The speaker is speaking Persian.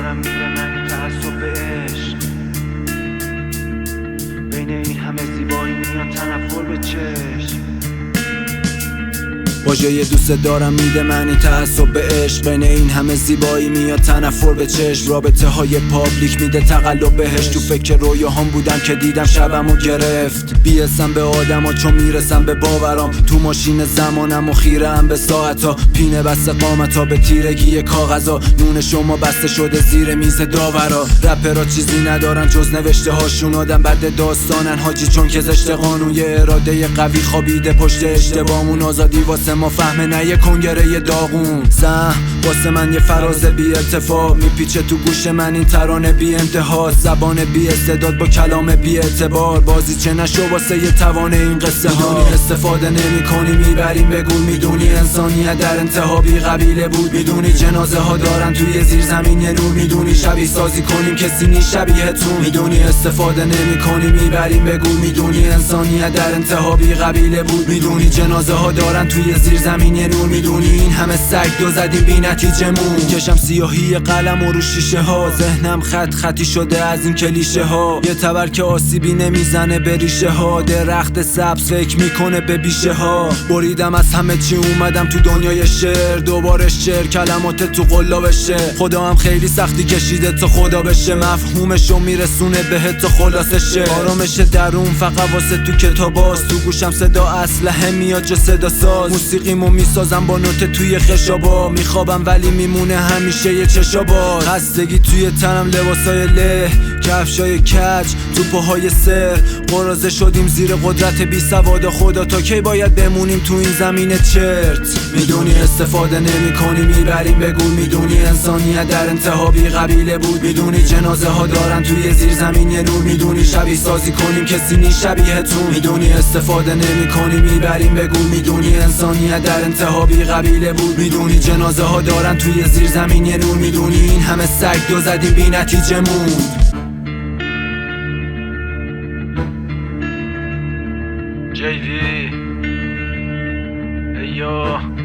دارم میده من تعصب به عشق. بین این همه زیبایی میاد تنفر به چشم. واژه دوست دارم میده معنی تعصب به عشق. بین این همه زیبایی میاد تنفر به چشم. رابطه های پابلیک میده تقلب بهش. تو فکر رویاهام بودم که دیدم شبمو گرفت. بیسم به آدما چون میرسم به باورام. تو ماشین زمانم و خیرم به ساعتا. پینه بسته قامتا به تیرگی کاغذا. نون شما بسته شده زیر میز داورا. رپرها چیزی ندارن جز نوشته هاشون. آدم بد داستانن حاجی چون که زشت قانون. یه اراده قوی خوابیده پشت اشتباهمون. آزادی واسه ما فهمه نه یه کنگره داغون. زن واسه من یه فراز بی ارتفاع. میپیچه تو گوش من این ترانه بی انتها. زبان بی استعداد با کلام بی اعتبار. بازی چه نشو واسه یه توانه این قصه ها. میدونی استفاده نمی کنی میبریم به گول. میدونی انسانیت در انتها بی قبیله بود. میدونی جنازه ها دارن توی زیر زمین یه نور. میدونی شبیه سازی کنیم کسی نیست شبیه تو. میدونی استفاده نمی کنی میبریم به گول. میدونی انسانیت در انتها بی قبیله بود. میدونی جنازه ها دارن توی زیر زمین یه نور. میدونی این همه سگ دو زدیم بی نتیجه مون. کشم سیاهی قلم و رو شیشه ها. ذهنم خطی شده از این کلیشه ها. یه تبر که آسیبی نمیزنه به ریشه ها. درخت سبز فکر میکنه به بیشه ها. بریدم از همه چی اومدم تو دنیای شعر. دوباره شعر کلمات تو قلابشه. خدا هم خیلی سختی کشیده تا خدا بشه. مفهومشو میرسونه بهت تا خلاصشه. آرامش درون فقط واسه تو کتاباست. تو گوشم صدا اسلحه میاد جا صدا ساز. موسیقیمو میسازم با نوت توی خشابا. میخوابم ولی میمونه همیشه یه چشاباز. خستگی توی تنم لباسای له. کفشای کج تو پاهای سر. قرازه شدیم زیر قدرت بی سواد خدا. تا کی باید بمونیم تو این زمین چرت. میدونی استفاده نمی کنی میبریم به گول. میدونی انسانیت در انتها بی قبیله بود. میدونی جنازه ها دارن توی زیر زمین یه نور. میدونی شبیه سازی کنیم کسی نیست شبیه تو. میدونی استفاده نمی کنی میبریم به گول. میدونی انسانیت در انتها بی قبیله بود. میدونی جنازه ها دارن توی زیر زمین یه نور. میدونی این همه سگ دو زدیم بی نتیجه موند. JV ایو